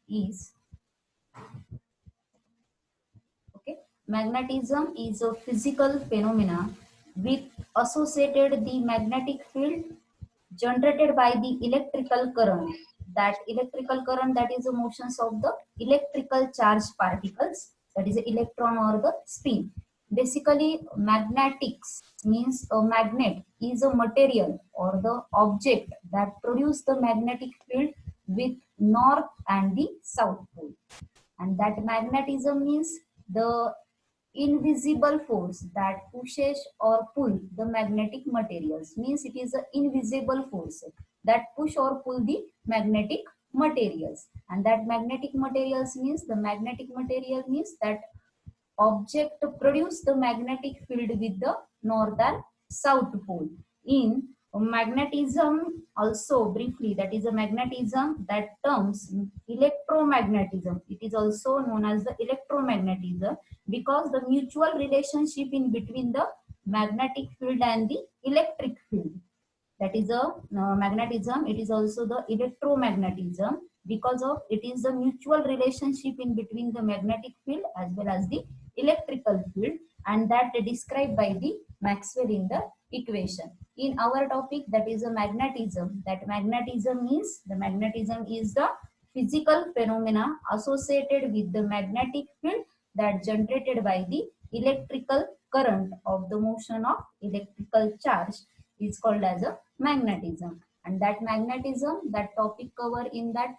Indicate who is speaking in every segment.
Speaker 1: is okay. Magnetism is a physical phenomena with associated the magnetic field generated by the electrical current. That electrical current, that is the motions of the electrical charged particles, that is the electron or the spin. Basically, magnetics means a magnet is a material or the object that produce the magnetic field with north and the south pole. And that magnetism means the invisible force that pushes or pull the magnetic materials, means it is an invisible force that push or pull the magnetic materials. And that magnetic materials means the magnetic material means that object produce the magnetic field with the north and south pole. In magnetism also briefly, that is a magnetism, that terms electromagnetism, it is also known as the electromagnetism because the mutual relationship in between the magnetic field and the electric field, that is a magnetism. It is also the electromagnetism because of it is the mutual relationship in between the magnetic field as well as the electrical field, and that described by the Maxwell in the equation. In our topic, that is a magnetism. That magnetism means the magnetism is the physical phenomena associated with the magnetic field that generated by the electrical current of the motion of electrical charge is called as a magnetism. And that magnetism, that topic cover in that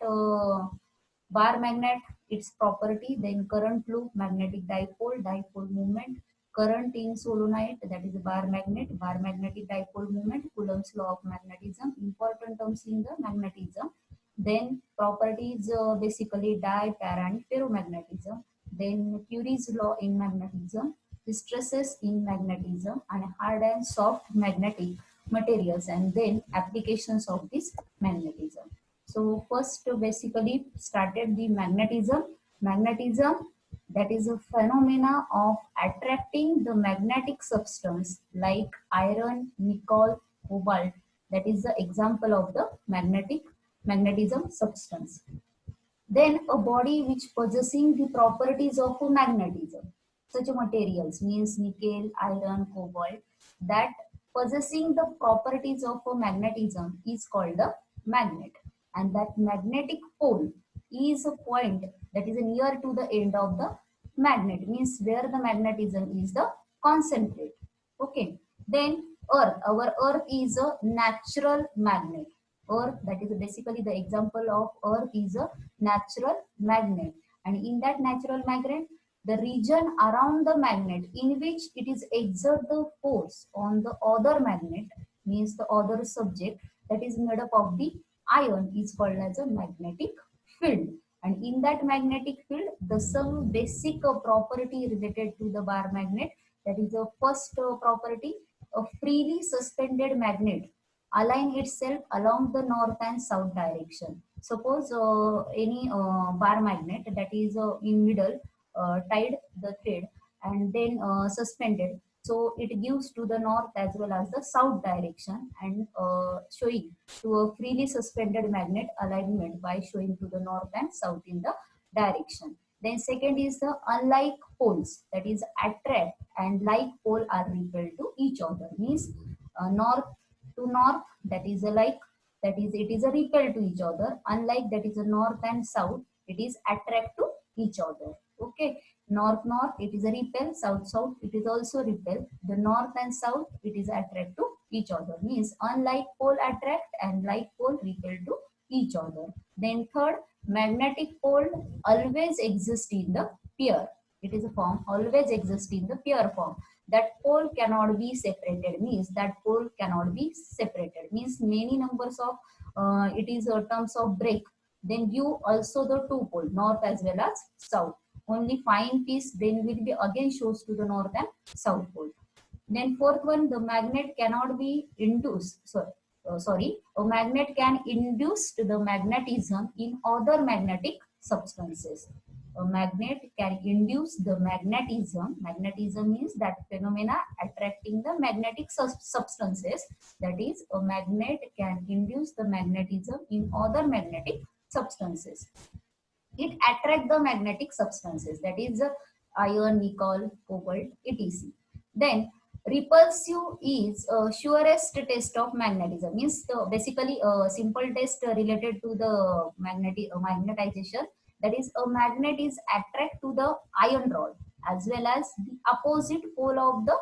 Speaker 1: bar magnet, its property, then current flow, magnetic dipole, dipole moment, current in solenoid, that is a bar magnet, bar magnetic dipole moment, Coulomb's law of magnetism, important terms in the magnetism. Then properties, basically di, para and ferromagnetism. Then Curie's law in magnetism, stresses in magnetism, and hard and soft magnetic materials, and then applications of this magnetism. So first basically started the magnetism. Magnetism, that is a phenomena of attracting the magnetic substance like iron, nickel, cobalt. That is the example of the magnetism substance. Then a body which possessing the properties of a magnetism, such materials means nickel, iron, cobalt, that possessing the properties of a magnetism is called a magnet. And that magnetic pole is a point that is near to the end of the magnet, means where the magnetism is the concentrate. Okay. Then earth, our earth is a natural magnet. Earth, that is basically the example of earth is a natural magnet. And in that natural magnet, the region around the magnet in which it is exert the force on the other magnet, means the other subject, that is made up of the ion, is called as a magnetic field. And in that magnetic field, the some basic property related to the bar magnet, that is the first property, a freely suspended magnet align itself along the north and south direction. Suppose any bar magnet that is in middle, tied the thread and then suspended, so it gives to the north as well as the south direction, and showing to a freely suspended magnet alignment by showing to the north and south in the direction. Then second is the unlike poles, that is attract and like pole are repelled to each other, means north to north, that is a like, that is it is a repel to each other, unlike that is a north and south, it is attract to each other. Okay. North north, it is a repel, south south, it is also repel, the north and south, it is attract to each other, means unlike pole attract and like pole repel to each other. Then third, magnetic pole always exist in the pair, it is a form always exist in the pair form. That pole cannot be separated, means that pole cannot be separated, means many numbers of it is terms of break, then give also the two pole north as well as south, only fine piece then will be again shows to the north and south pole. Then fourth one, the magnet cannot be induced, sorry, a magnet can induce the magnetism in other magnetic substances. A magnet can induce the magnetism. Magnetism means that phenomena attracting the magnetic substances. That is, a magnet can induce the magnetism in other magnetic substances. it attract the magnetic substances, that is iron, nickel, cobalt, etc. Then repulsive is surest test of magnetism, means basically a simple test related to the magnetization, that is a magnet is attract to the iron rod as well as the opposite pole of the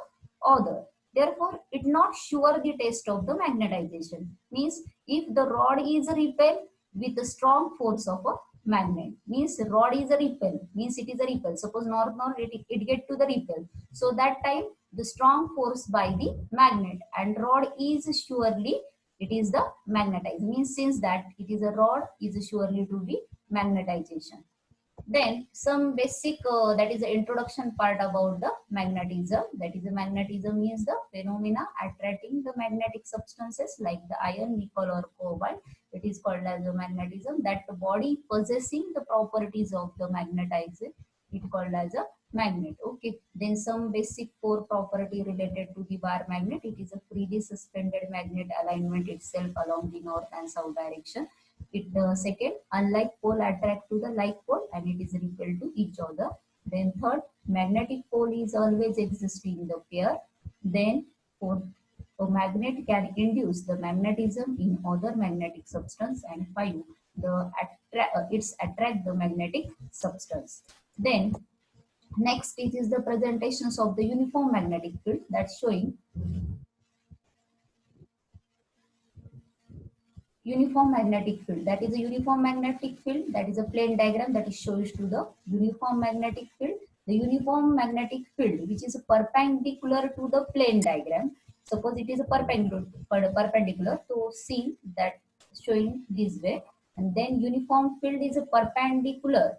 Speaker 1: other. Therefore it not sure the test of the magnetization, means if the rod is repel with a strong force of a magnet, means rod is a repel, means it is a repel, suppose north it get to the repel, so that time the strong force by the magnet and rod is surely it is the magnetized, means since that it is a rod is surely to be magnetization. Then some basic that is the introduction part about the magnetism, that is the magnetism is the phenomena attracting the magnetic substances like the iron, nickel or cobalt. It is called as a magnetism, that the body possessing the properties of the magnetizer, it called as a magnet. Okay, then some basic core property related to the bar magnet, it is a freely suspended magnet alignment itself along the north and south direction. It second, unlike pole attract to the like pole and it is repelled to each other. Then third, magnetic pole is always exist in the pair. Then fourth, a magnet can induce the magnetism in other magnetic substance. And five, it's attract the magnetic substance. Then next it is the presentations of the uniform magnetic field, that's showing uniform magnetic field. That is a uniform magnetic field, that is a plane diagram that is shows to the uniform magnetic field. The uniform magnetic field which is perpendicular to the plane diagram, suppose it is a perpendicular, so see that showing this way. And then uniform field is a perpendicular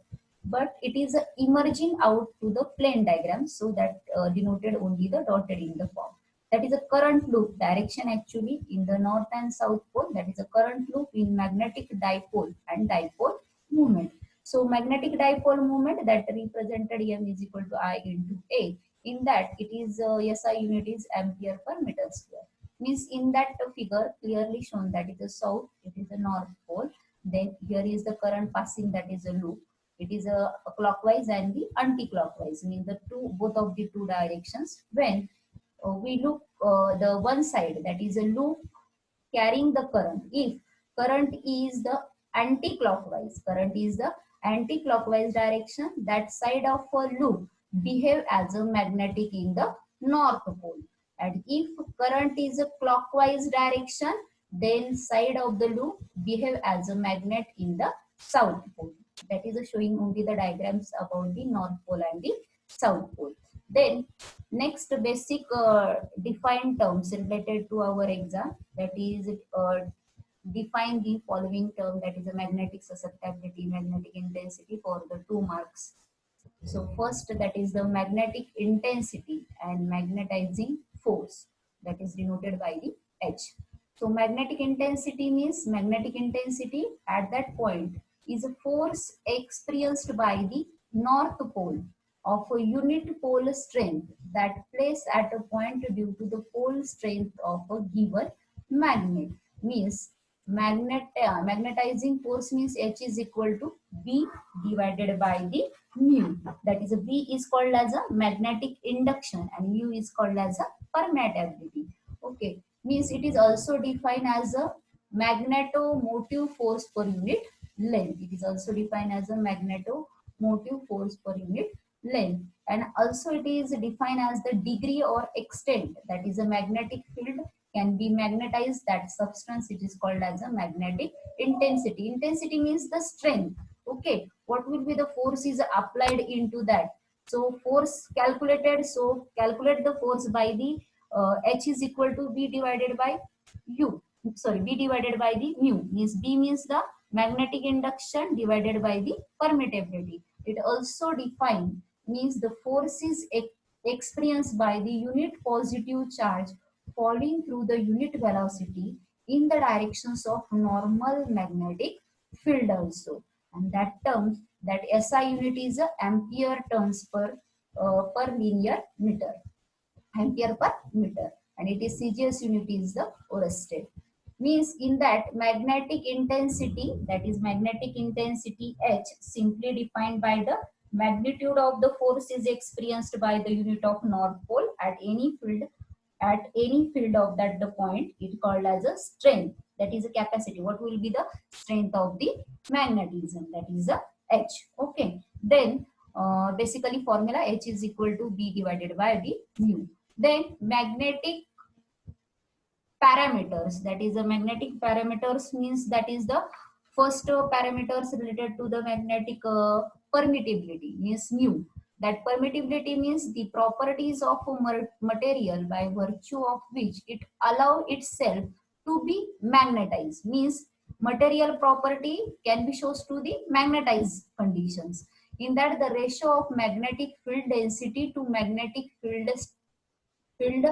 Speaker 1: but it is emerging out to the plane diagram, so that denoted only the dotted in the form. That is a current loop direction actually in the north and south pole, that is a current loop in magnetic dipole and dipole movement. So magnetic dipole movement that represented M is equal to I into A, in that it is SI unit is ampere per meter square, means in that figure clearly shown that it is south, it is the north pole, then here is the current passing, that is a loop, it is a clockwise and the anti-clockwise, mean the two both of the two directions. When we look the one side, that is a loop carrying the current, if current is the anti-clockwise direction, that side of a loop behave as a magnetic in the north pole, and if current is a clockwise direction, then side of the loop behave as a magnet in the south pole. That is showing only the diagrams about the north pole and the south pole. Then next basic defined terms related to our exam, that is define the following term, that is a magnetic susceptibility, magnetic intensity for the 2 marks. So first, that is the magnetic intensity and magnetizing force, that is denoted by the H. So magnetic intensity means magnetic intensity at that point is a force experienced by the north pole of a unit pole strength that place at a point due to the pole strength of a given magnet, means magnetizing force means H is equal to B divided by the mu, that is a B is called as a magnetic induction and mu is called as a permeability. Okay, means it is also defined as a magnetomotive force per unit length, it is also defined as a magnetomotive force per unit length, and also it is defined as the degree or extent that is a magnetic field can be magnetized, that substance it is called as a magnetic intensity. Intensity means the strength. Okay, what will be the force is applied into that, so force calculated, so calculate the force by the H is equal to B divided by U, sorry, B divided by the mu, means B means the magnetic induction divided by the permeability. It also define means the force is experienced by the unit positive charge falling through the unit velocity in the directions of normal magnetic field also, and that terms that SI unit is a ampere turns per linear meter, ampere per meter, and it is CGS unit is the Oersted. Means in that magnetic intensity, that is magnetic intensity H, simply defined by the magnitude of the force is experienced by the unit of north pole at any field of that the point, it called as a strength, that is a capacity. What will be the strength of the magnetism, that is a H. Okay, then basically formula H is equal to B divided by the mu. Then magnetic parameters, that is the magnetic parameters means that is the first parameters related to the magnetic permittivity means mu. That permittivity means the properties of a material by virtue of which it allow itself to be magnetized. Means material property can be shown to the magnetized conditions. In that the ratio of magnetic field density to magnetic field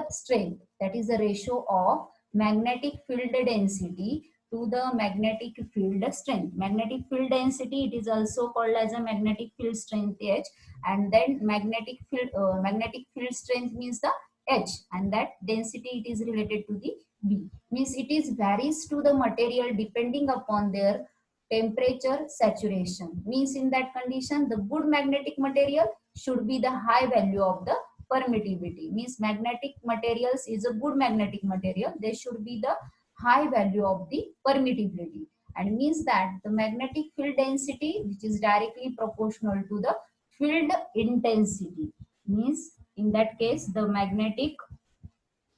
Speaker 1: strength, that is the ratio of magnetic field density to the magnetic field strength. Magnetic field density, it is also called as a magnetic field strength H, and then magnetic field strength means the H, and that density it is related to the B. Means it is varies to the material depending upon their temperature saturation. Means in that condition the good magnetic material should be the high value of the permittivity. Means magnetic materials is a good magnetic material, they should be the high value of the permittivity, and means that the magnetic field density which is directly proportional to the field intensity. Means in that case the magnetic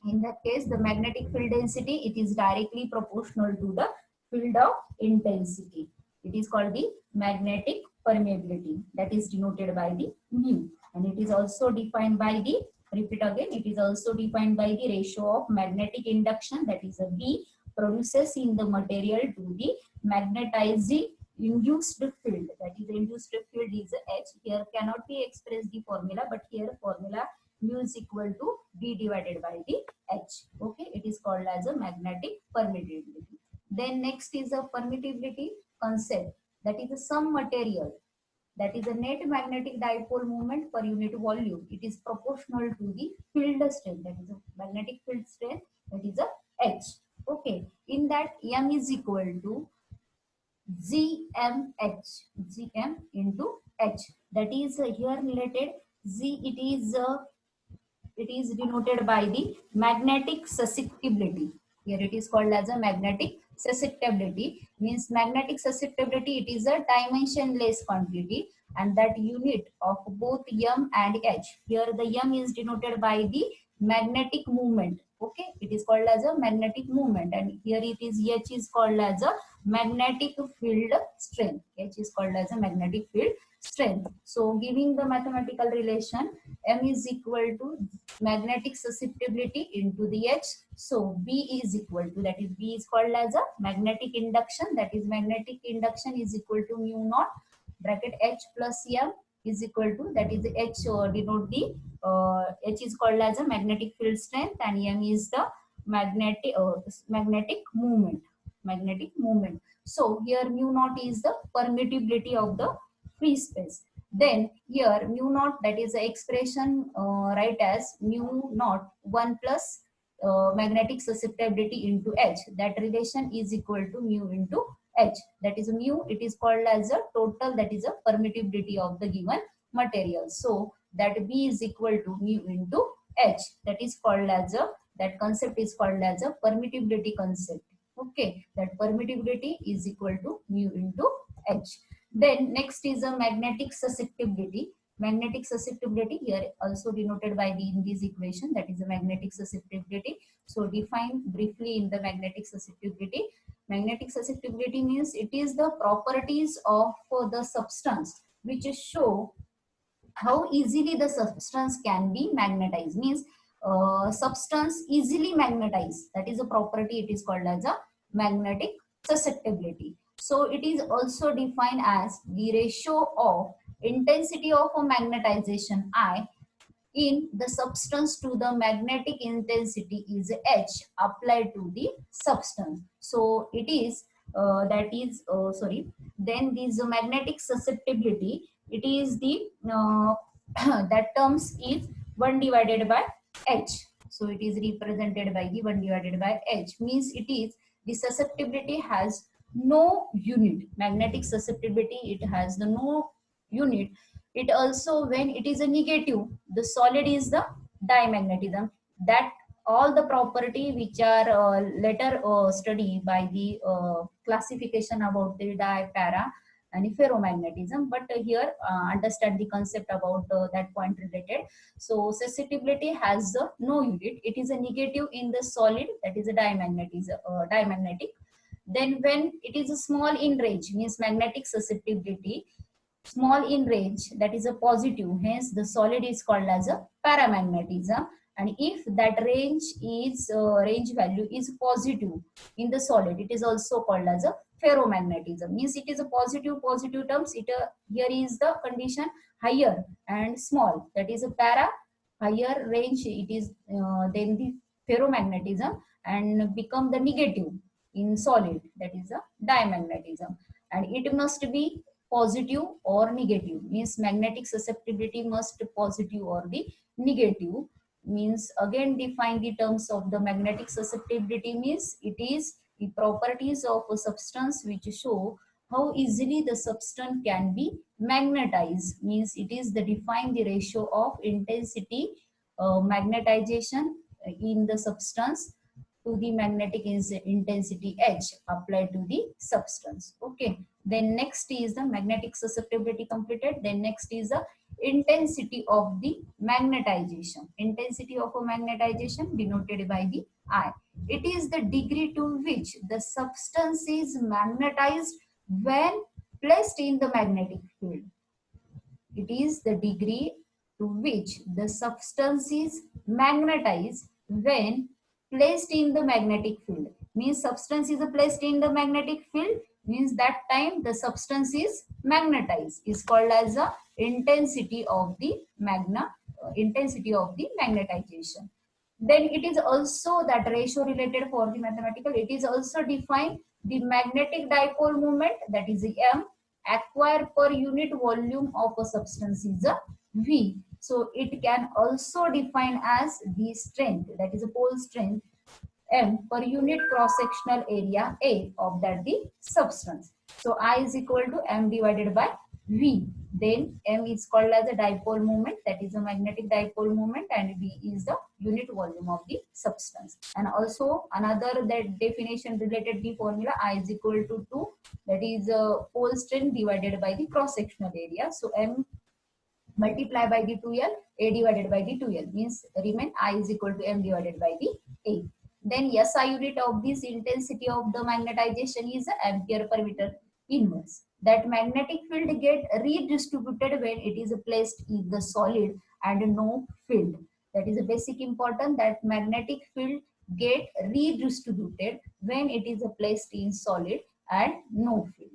Speaker 1: field density, it is directly proportional to the field of intensity. It is called the magnetic permeability, that is denoted by the mu, and it is also defined by the, repeat again, it is also defined by the ratio of magnetic induction, that is a B, produces in the material to the magnetizing induced field, that is induced field is H. Here cannot be expressed the formula, but here formula mu is equal to B divided by the H. Okay, it is called as a magnetic permittivity. Then next is a permittivity concept, that is some material, that is a net magnetic dipole moment per unit volume. It is proportional to the field strength, that is a magnetic field strength, that is a H. Okay, in that M is equal to Gm into H. That is here related Z. It is denoted by the magnetic susceptibility. Here it is called as a magnetic susceptibility. Means magnetic susceptibility, it is a dimensionless quantity, and that unit of both M and H. Here the M is denoted by the magnetic moment. Okay, it is called as a magnetic moment, and here it is H is called as a magnetic field strength. H is called as a magnetic field strength. So giving the mathematical relation, M is equal to magnetic susceptibility into the H. So B is equal to, that is B is called as a magnetic induction, that is magnetic induction is equal to mu naught bracket H plus M is equal to, that is H denote the H is called as a magnetic field strength, and M is the magnetic movement. So here mu naught is the permittivity of the free space. Then here mu naught, that is the expression write as mu naught 1 plus magnetic susceptibility into H. That relation is equal to mu into H. That is mu, it is called as a total, that is a permittivity of the given material. So that B is equal to mu into H. That is called as a, that concept is called as a permittivity concept. Okay, that permittivity is equal to mu into H. Then next is a magnetic susceptibility. Magnetic susceptibility here also denoted by the in this equation, that is a magnetic susceptibility. So define briefly in the magnetic susceptibility. Magnetic susceptibility means it is the properties of the substance which show how easily the substance can be magnetized. Means substance easily magnetized, that is a property, it is called as a magnetic susceptibility. So it is also defined as the ratio of intensity of a magnetization I in the substance to the magnetic intensity is H applied to the substance. So it is then this magnetic susceptibility, it is the that terms is 1 divided by H. So it is represented by the 1 divided by H, means it is the susceptibility has no unit. Magnetic susceptibility, it has the no unit. It also, when it is a negative, the solid is the dimagnetism. That all the property which are later studied by the classification about the di, para, and ferromagnetism. But here understand the concept about that point related. So susceptibility has no unit. It is a negative in the solid, that is a dimagnetism, dimagnetic. Then when it is a small in range, means magnetic susceptibility small in range, that is a positive, hence the solid is called as a paramagnetism. And if that range value is positive in the solid, it is also called as a ferromagnetism, means it is a positive terms. It here is the condition higher and small, that is a para, higher range it is then the ferromagnetism, and become the negative in solid, that is a dimagnetism. And it must be positive or negative, means magnetic susceptibility must positive or the negative. Means again define the terms of the magnetic susceptibility, means it is the properties of a substance which show how easily the substance can be magnetized, means it is the define the ratio of intensity magnetization in the substance to the magnetic intensity H applied to the substance. Okay. Then next is the magnetic susceptibility completed. Then next is the intensity of the magnetization. Intensity of a magnetization denoted by the I. It is the degree to which the substance is magnetized when placed in the magnetic field. It is the degree to which the substance is magnetized when placed in the magnetic field. Means substance is placed in the magnetic field, means that time the substance is magnetized, is called as the intensity of the intensity of the magnetization. Then it is also that ratio related for the mathematical. It is also defined the magnetic dipole moment, that is M, acquired per unit volume of a substance is a V. So it can also define as the strength, that is a pole strength M per unit cross-sectional area A of that the substance. So I is equal to M divided by V. Then M is called as a dipole moment, that is a magnetic dipole moment, and V is the unit volume of the substance. And also another that definition related the formula, I is equal to 2, that is pole strength divided by the cross-sectional area. So M multiply by the 2L, A divided by the 2L, means remain I is equal to M divided by the A. Then SI unit of this intensity of the magnetization is ampere per meter inverse. That magnetic field get redistributed when it is placed in the solid and no field. That is a basic important, that magnetic field get redistributed when it is placed in solid and no field.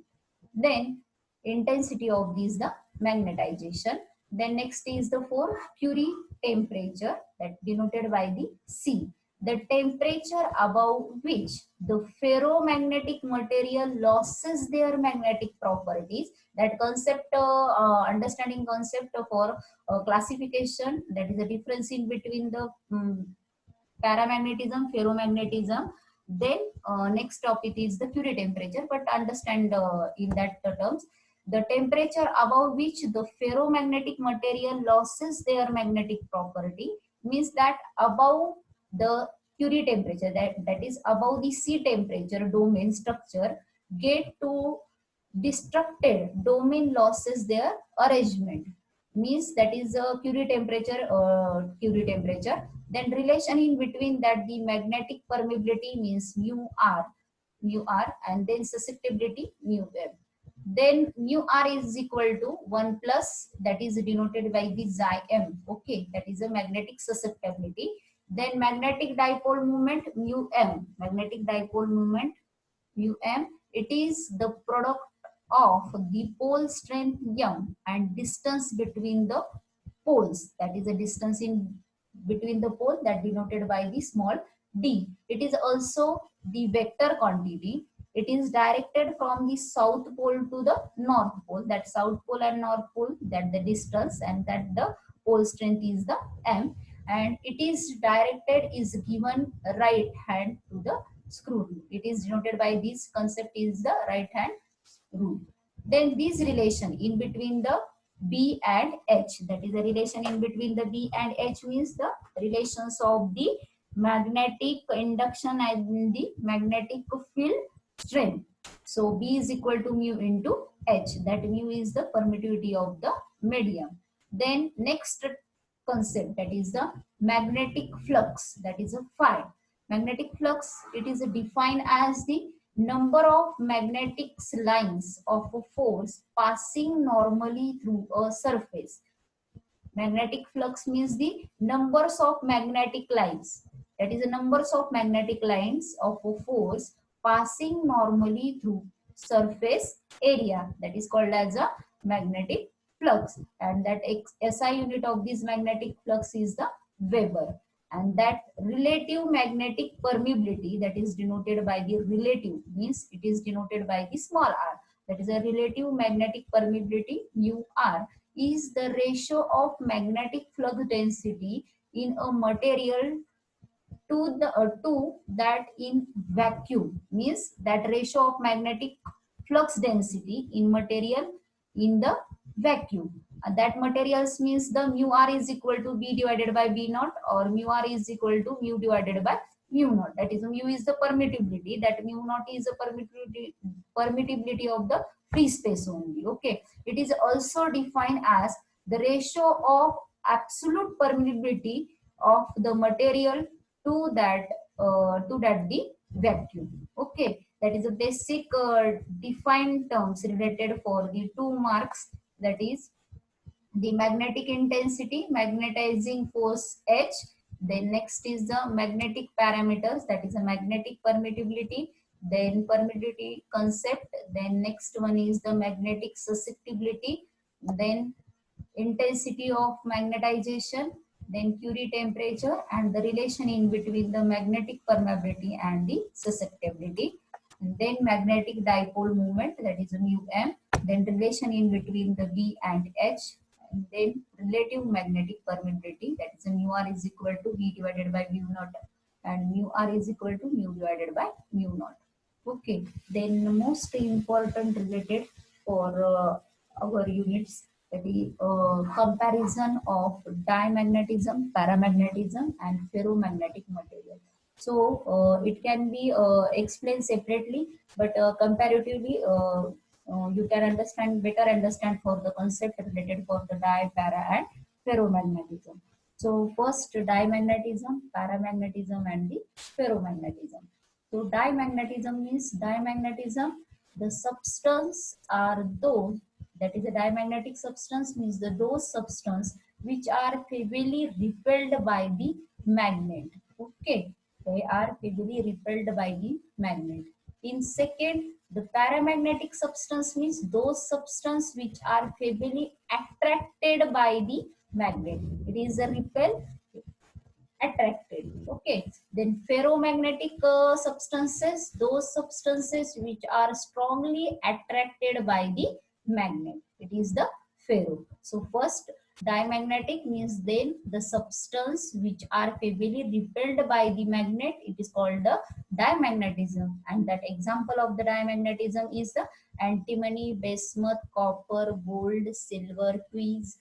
Speaker 1: Then intensity of this the magnetization. Then next is the for Curie temperature, that denoted by the C. The temperature above which the ferromagnetic material loses their magnetic properties. That concept, understanding concept for classification, that is the difference in between the paramagnetism, ferromagnetism. Then next topic is the Curie temperature, but understand in that terms, the temperature above which the ferromagnetic material loses their magnetic property, means that above the Curie temperature, that is above the C temperature domain structure get to destructed domain losses their arrangement, means that is a Curie temperature. Then relation in between that the magnetic permeability means mu r, and then susceptibility mu m. Then mu r is equal to 1 plus, that is denoted by the xi m. Okay, that is a magnetic susceptibility. Then magnetic dipole moment mu m, magnetic dipole moment mu m, it is the product of the pole strength m and distance between the poles, that is a distance in between the pole, that denoted by the small d. It is also the vector quantity. It is directed from the south pole to the north pole, that south pole and north pole, that the distance, and that the pole strength is the m, and it is directed is given right hand to the screw rule. It is denoted by this concept is the right hand rule. Then this relation in between the B and H, that is the relation in between the B and H, means the relations of the magnetic induction and the magnetic field strength. So B is equal to mu into H, that mu is the permittivity of the medium. Then next concept, that is the magnetic flux, that is a phi. Magnetic flux, it is defined as the number of magnetic lines of a force passing normally through a surface. Magnetic flux means the numbers of magnetic lines, that is the numbers of magnetic lines of a force passing normally through surface area, that is called as a magnetic flux. And that SI unit of this magnetic flux is the Weber. And that relative magnetic permeability, that is denoted by the relative, means it is denoted by the small r, that is a relative magnetic permeability mu r, is the ratio of magnetic flux density in a material to the to that in vacuum, means that ratio of magnetic flux density in material in the vacuum. That materials means the mu r is equal to B divided by B naught, or mu r is equal to mu divided by mu naught. That is, mu is the permittivity, that mu naught is the permittivity of the free space only. Okay, it is also defined as the ratio of absolute permeability of the material to that the vacuum. Okay, that is a basic defined terms related for the 2 marks, that is the magnetic intensity, magnetizing force H. Then next is the magnetic parameters, that is a magnetic permittivity, then permittivity concept. Then next one is the magnetic susceptibility, then intensity of magnetization, then Curie temperature, and the relation in between the magnetic permeability and the susceptibility. And then magnetic dipole moment, that is a mu m, then relation in between the B and H, and then relative magnetic permeability, that is a mu r is equal to V divided by mu naught, and mu r is equal to mu divided by mu naught. Okay, then the most important related for our units, that is comparison of diamagnetism, paramagnetism, and ferromagnetic material. So it can be explained separately, but comparatively you can better understand for the concept related for the di, para, and ferromagnetism. So first, diamagnetism, paramagnetism, and the ferromagnetism. So diamagnetism means the substance are those, that is a diamagnetic substance means those substance which are heavily repelled by the magnet. Okay, they are heavily repelled by the magnet. In second, the paramagnetic substance means those substance which are heavily attracted by the magnet. It is a repel, attracted. Okay, then ferromagnetic substances, those substances which are strongly attracted by the magnet, it is the ferro. So first, diamagnetic means then the substance which are heavily repelled by the magnet, it is called the diamagnetism. And that example of the diamagnetism is the antimony, bismuth, copper, gold, silver, quiz,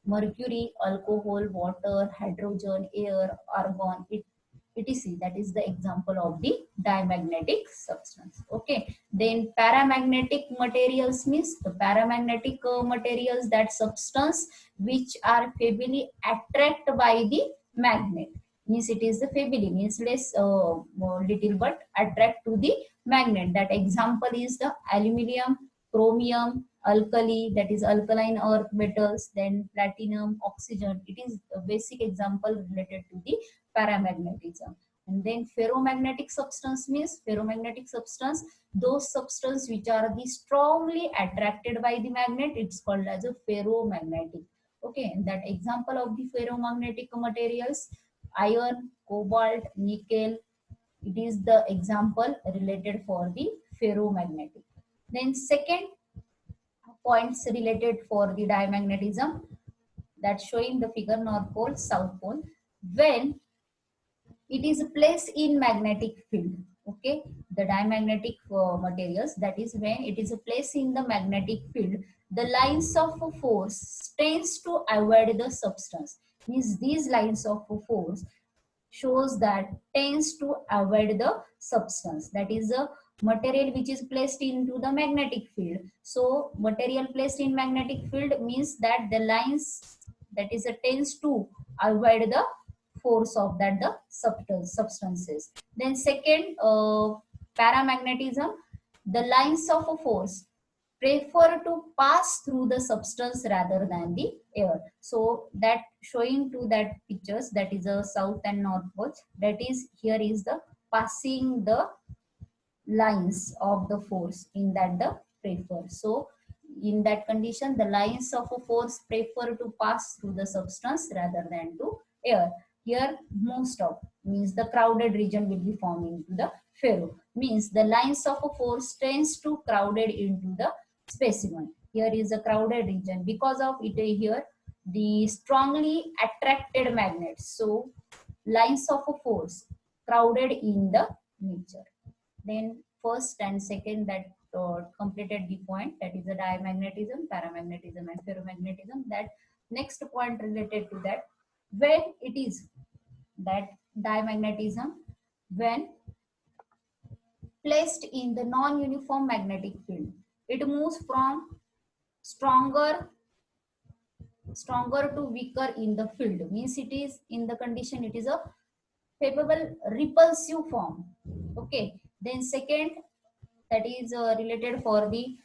Speaker 1: mercury, alcohol, water, hydrogen, air, argon, etc. That is the example of the diamagnetic substance. Okay. Then paramagnetic materials means the paramagnetic materials, that substance which are heavily attracted by the magnet. Means it is the heavily, means less little, but attract to the magnet. That example is the aluminium, chromium, alkali, that is alkaline earth metals, then platinum, oxygen. It is a basic example related to the paramagnetism. And then ferromagnetic substance means ferromagnetic substance, those substance which are the strongly attracted by the magnet, it's called as a ferromagnetic. Okay, and that example of the ferromagnetic materials, iron, cobalt, nickel, it is the example related for the ferromagnetic. Then second points related for the diamagnetism, that showing the figure north pole, south pole. When it is placed in magnetic field, Okay, the diamagnetic materials, that is when it is placed in the magnetic field, the lines of force tends to avoid the substance. Means these lines of force shows that tends to avoid the substance, that is a material which is placed into the magnetic field. So material placed in magnetic field means that the lines, that is a tends to avoid the force of that the substances. Then second, paramagnetism, the lines of a force prefer to pass through the substance rather than the air. So that showing to that pictures, that is a south and north poles, that is here is the passing the lines of the force in that the prefer. So in that condition, the lines of a force prefer to pass through the substance rather than to air. Here most of means the crowded region will be formed into the ferro, means the lines of a force tends to crowded into the specimen. Here is a crowded region, because of it here the strongly attracted magnets. So lines of a force crowded in the nature. Then first and second, that completed the point, that is the diamagnetism, paramagnetism and ferromagnetism. That next point related to that, when it is that diamagnetism, when placed in the non-uniform magnetic field, it moves from stronger to weaker in the field, means it is in the condition, it is a favorable repulsive form. Okay, then second, that is related for the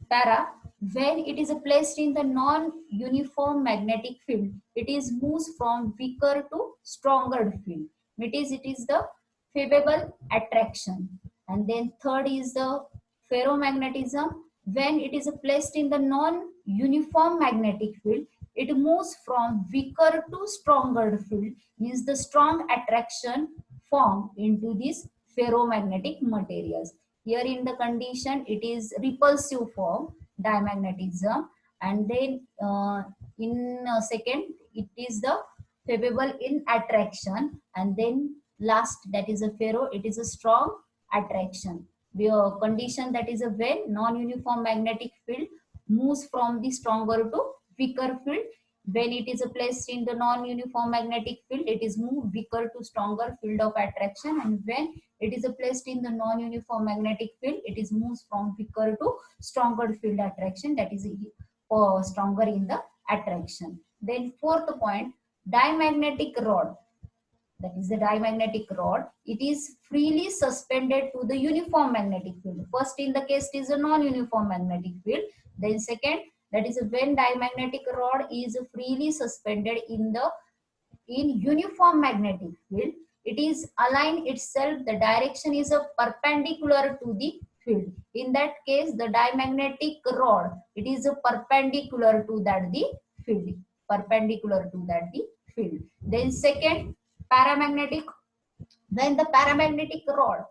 Speaker 1: para, when it is placed in the non-uniform magnetic field, it is moves from weaker to stronger field, it is the favorable attraction. And then third is the ferromagnetism, when it is placed in the non-uniform magnetic field, it moves from weaker to stronger field, means the strong attraction form into these ferromagnetic materials. Here in the condition, it is repulsive form, diamagnetism. And then in second, it is the favorable in attraction. And then last, that is a ferro, it is a strong attraction. The condition, that is a when non-uniform magnetic field moves from the stronger to weaker field. When it is placed in the non-uniform magnetic field, it is moved weaker to stronger field of attraction. And when it is placed in the non-uniform magnetic field, it is moves from weaker to stronger field attraction, that is stronger in the attraction. Then fourth point, diamagnetic rod, that is the diamagnetic rod, it is freely suspended to the uniform magnetic field. First in the case is a non-uniform magnetic field. Then second, that is when diamagnetic rod is freely suspended in uniform magnetic field, it is align itself, the direction is a perpendicular to the field. In that case, the diamagnetic rod, it is a perpendicular to that the field, perpendicular to that the field. Then second, paramagnetic, when the paramagnetic rod,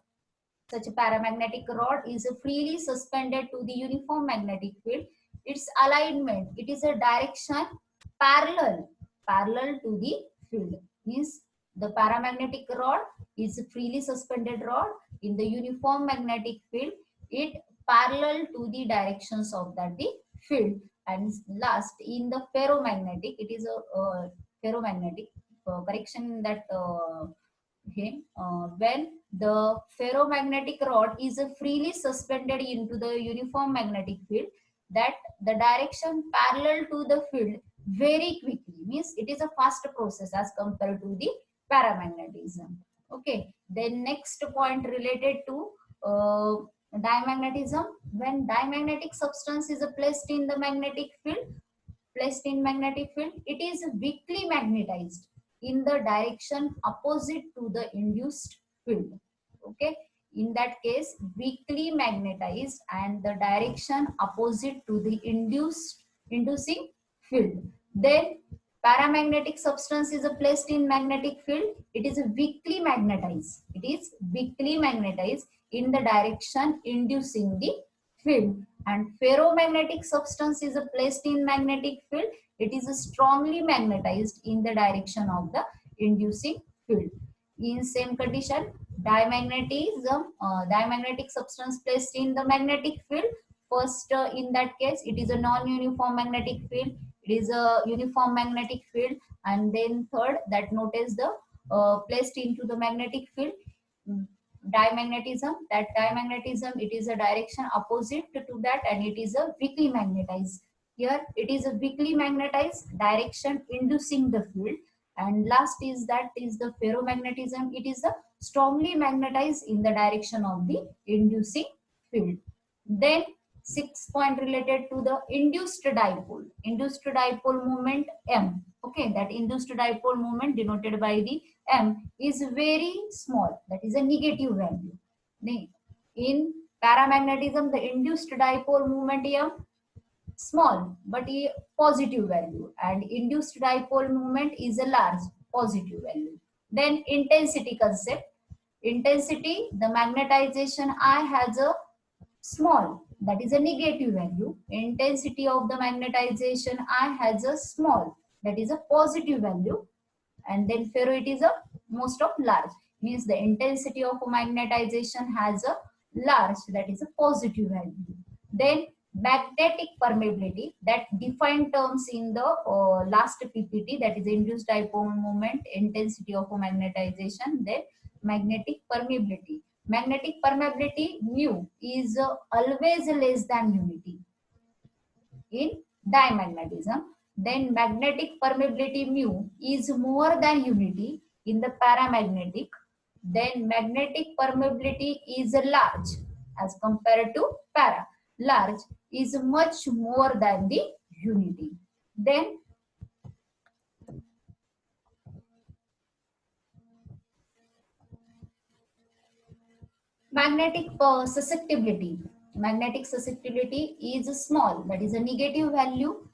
Speaker 1: such a paramagnetic rod is freely suspended to the uniform magnetic field, its alignment, it is a direction parallel to the field, means the paramagnetic rod is freely suspended rod in the uniform magnetic field, it parallel to the directions of that the field. And last, in the ferromagnetic, it is a ferromagnetic correction that okay, when the ferromagnetic rod is freely suspended into the uniform magnetic field, that the direction parallel to the field very quickly, means it is a fast process as compared to the paramagnetism. Okay, then next point related to diamagnetism, when diamagnetic substance is placed in the magnetic field, it is weakly magnetized in the direction opposite to the induced field. Okay, in that case, weakly magnetized and the direction opposite to the inducing field. Then paramagnetic substance is placed in magnetic field, it is weakly magnetized, in the direction inducing the field. And ferromagnetic substance is placed in magnetic field, it is strongly magnetized in the direction of the inducing field. In same condition, diamagnetic substance placed in the magnetic field. First, in that case, it is a non-uniform magnetic field. It is a uniform magnetic field. And then third, that notice the placed into the magnetic field. Mm, Diamagnetism. That diamagnetism, it is a direction opposite to that, and it is a weakly magnetized. Here, it is a weakly magnetized direction inducing the field. And last is that is the ferromagnetism. It is a strongly magnetized in the direction of the inducing field. Then sixth point related to the induced dipole. Induced dipole moment M. Okay, that induced dipole moment denoted by the M is very small. That is a negative value. In paramagnetism, the induced dipole moment M small but a positive value, and induced dipole moment is a large positive value. Then intensity concept. Intensity, the magnetization I has a small, that is a negative value. Intensity of the magnetization I has a small, that is a positive value. And then ferro, it is a most of large, means the intensity of magnetization has a large, that is a positive value. Then magnetic permeability, that defined terms in the last PPT, that is induced dipole moment, intensity of magnetization, then magnetic permeability. Magnetic permeability mu is always less than unity in diamagnetism. Then magnetic permeability mu is more than unity in the paramagnetic. Then magnetic permeability is large as compared to para. Large is much more than the unity. Then magnetic susceptibility. Magnetic susceptibility is small, that is a negative value.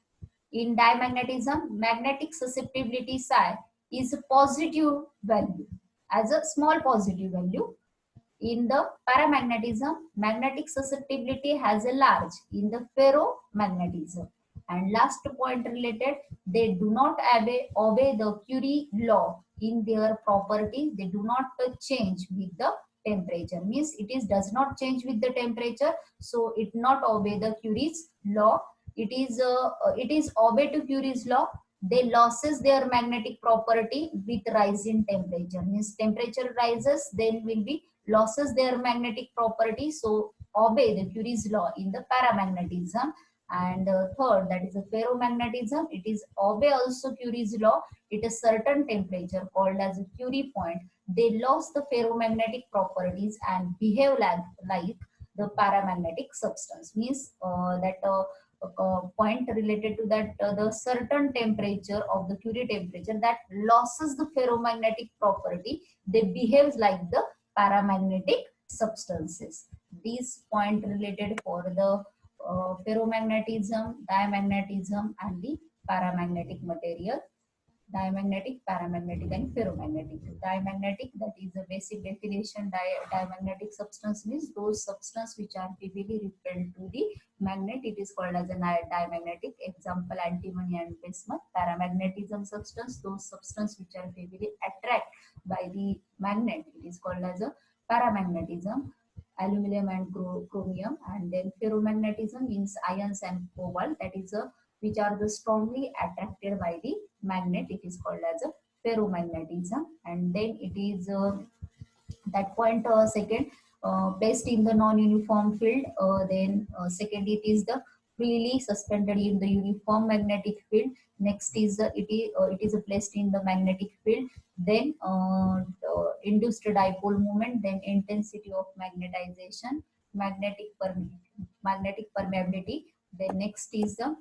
Speaker 1: In diamagnetism, magnetic susceptibility psi is a positive value, as a small positive value. In the paramagnetism, magnetic susceptibility has a large in the ferromagnetism. And last point related, they do not obey the Curie law in their property. They do not change with the temperature. Means it is does not change with the temperature, so it not obey the Curie's law. It is obey to Curie's law. They loses their magnetic property with rise in temperature. Means temperature rises, then will be losses their magnetic property, so obey the Curie's law in the paramagnetism. And third, that is a ferromagnetism, it is obey also Curie's law. It is certain temperature called as a Curie point, they lost the ferromagnetic properties and behave like the paramagnetic substance. Means point related to that the certain temperature of the Curie temperature that loses the ferromagnetic property, they behave like the paramagnetic substances. These point related for the ferromagnetism, diamagnetism, and the paramagnetic material. Diamagnetic, paramagnetic, and ferromagnetic. Diamagnetic, that is a basic definition. Diamagnetic substance means those substance which are heavily repelled to the magnet. It is called as a diamagnetic. Example, antimony and bismuth. Paramagnetism substance, those substance which are heavily attract by the magnet. It is called as a paramagnetism. Aluminum and chromium. And then ferromagnetism means ions and cobalt. That is a which are the strongly attracted by the magnet. It is called as a ferromagnetism. And then it is that point second placed in the non-uniform field. Then second, it is the freely suspended in the uniform magnetic field. Next is it is placed in the magnetic field. Then induced dipole moment. Then intensity of magnetization, magnetic permeability. Then next is the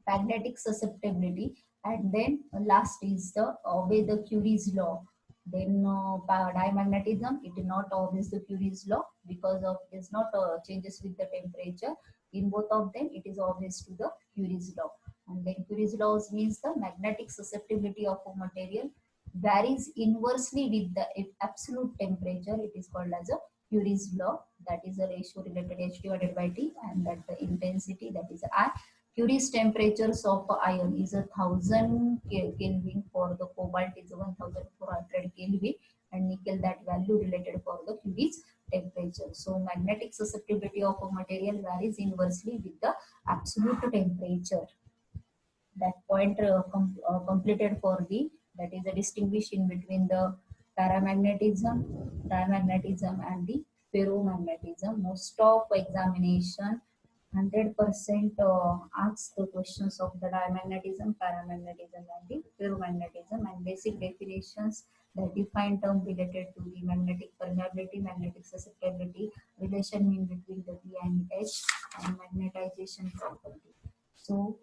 Speaker 1: magnetic susceptibility, and then last is the obey the Curie's law. Then diamagnetism, it is not obeys the Curie's law because of it is not changes with the temperature. In both of them, it is obeys to the Curie's law. And then Curie's laws means the magnetic susceptibility of a material varies inversely with the absolute temperature. It is called as a Curie's law. That is a ratio related H divided by T, and that the intensity, that is I. Curie's temperatures of iron is 1000 Kelvin, for the cobalt is 1400 Kelvin, and nickel, that value related for the Curie's temperature. So magnetic susceptibility of a material varies inversely with the absolute temperature. That point completed for the, that is a distinguishing between the paramagnetism, diamagnetism and the ferromagnetism. Most of examination 100% asks the questions of the diamagnetism, paramagnetism and the ferromagnetism, and basic definitions, the defined term related to the magnetic permeability, magnetic susceptibility, relation in between the P and H, and magnetization property. So